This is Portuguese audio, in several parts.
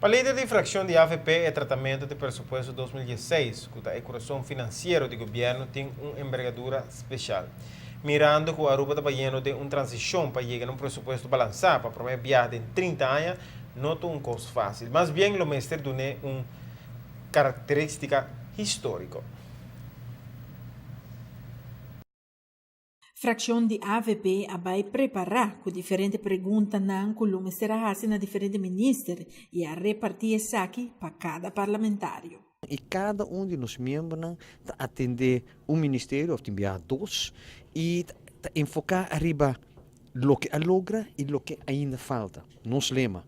A lei de infração de AVP é tratamento de presupuesto 2016, que a equação financeira do governo tem uma envergadura especial. Mirando que a Aruba está fazendo de uma transição para chegar a um presupuesto balançado para promover viagem em 30 anos, não é um custo fácil, mas bem o mestre de uma característica histórica. Fração de AVP vai preparar com diferentes perguntas que será assim na diferentes ministérios e a repartir isso aqui para cada parlamentário. E cada um de nós membros atender um ministério, ou enviar dois, e enfocar arriba o que logra e o que ainda falta. Nos lema.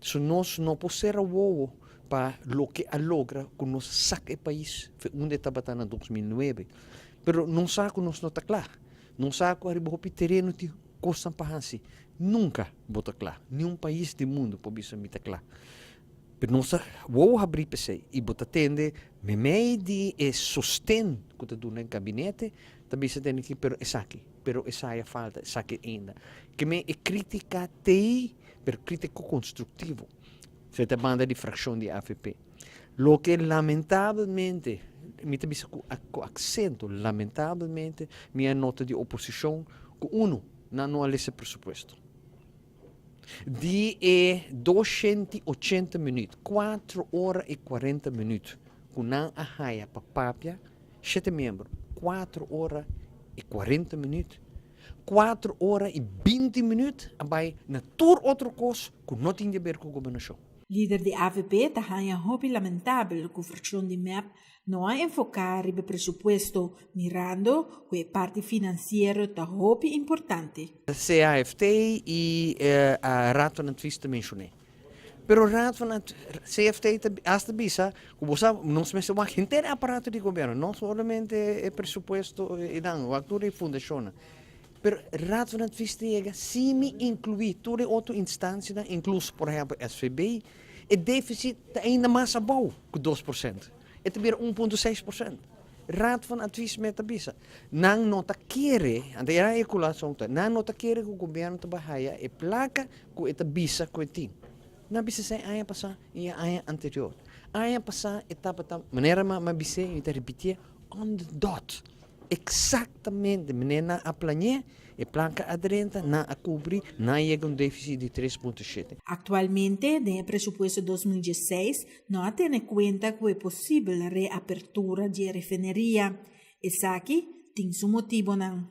Se nós não podemos o para o que logra que nós saque o país, onde estava em 2009. Mas não sabe que nós não está claro. Não sabe que arriba o terreno de coisa para assim. Nunca bota claro. Nenhum país do mundo pode ser muito claro. Mas nós vamos abrir para si e botar tende, me meio de sustento que está no gabinete, também se tem que, pero essa aqui, pero essa é falta, essa aqui ainda. Que me é crítica tei, pero crítico construtivo. Se está banda de fração de AFP. Lo que lamentavelmente, me também com acento, lamentavelmente, minha nota de oposição, que não analisa presupuesto. Die 280 minutos, 4 horas e 40 minutos. Kunang ahaya pa papia, 7 membros, 4 horas e 40 minutos. 4 horas e 20 minutos, abai na tur outro coisa que não tem a ver com a governação. Líder de AVP tahanha hobby lamentável que a fração de MEP não é enfocar no presupuesto mirando que a parte financeira está hobby importante. CAFT e a Raad van Advies te mencionei. Pero Raad van CFT hasta bisa, como sabe, não se menciona o inteiro aparato de governo, não somente o presupuesto e não, a altura e fundação. Pero Raad van Advies chega, se me incluir toda outra instância, incluso, por exemplo, SVB, o déficit ainda mais abaixo que 2%. É também 1,6%. Raad van Advies met bisa. Nang nota kere, ante a eculação ta, nang nota kere que o governo ta bahaya e placa ku eta bisa ku ting. Na bisa sai aya passa e aya anterior. Aya passa etapa ta maneira ma bisa e ta repetir on the dot. Exatamente, maneira a planear e placa aderente na a cobrir na chega déficit de 3,7. Atualmente, no presupuesto 2016, não tem em conta que é possível a reapertura de refineria. Isso aqui tem seu motivo, não.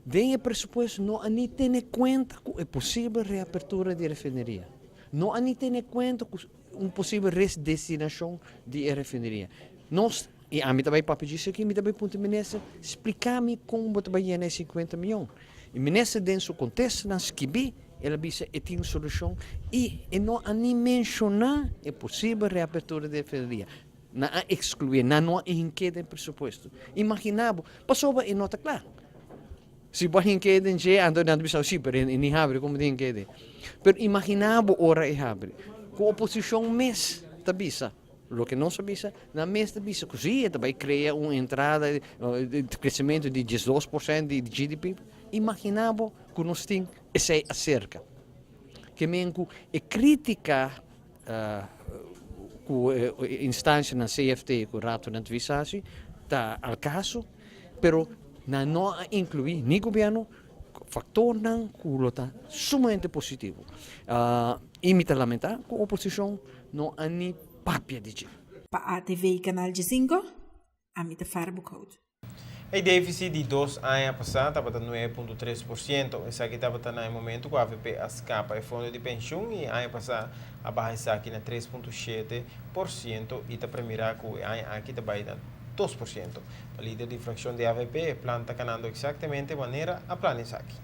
Dentro do presupuesto, não há nem tem em conta que é possível a reapertura de refineria. Não há nem tem em conta que possível redestinação de refineria. Nós, e a mim também papo disso aqui, a mim também ponto ministro, explicar-me como você vai ganhar 50 milhões. E ministro dentro do contexto, na esquibi, ela disse que tem solução e não há nem mencionar é possível a reapertura de refineria. Não há excluir, não há inquérito em presupuesto. Imaginava, passou e não está claro. Se vai inquérito em que ando na bisão, sim, mas nem abre como tem inquérito. Mas imaginava hora e abre. Com a oposição mês, está bisa. O que não sabia, na mês da bisa, così também cria uma entrada de crescimento de 12% de GDP. Imaginava que nós tínhamos essa acerca. Que mesmo é crítica com a instância na CFT, com o Raad van Advies, está ao caso, pero não inclui nem governo, fator não que está sumamente positivo. Imita lamentar que a oposição não há nem papia de dizer. Para a TV e Canal de 5, a mim Farbo Code. O déficit de 2 anos passados estava em 9,3%. Esse aqui estava no momento que a AVP escapa o fundo de pensão e ano passado a barra está aqui na 3,7% e está premiado que o ano aqui também na 2%. A líder de fração de AVP planta canando exatamente a maneira a planejar aqui.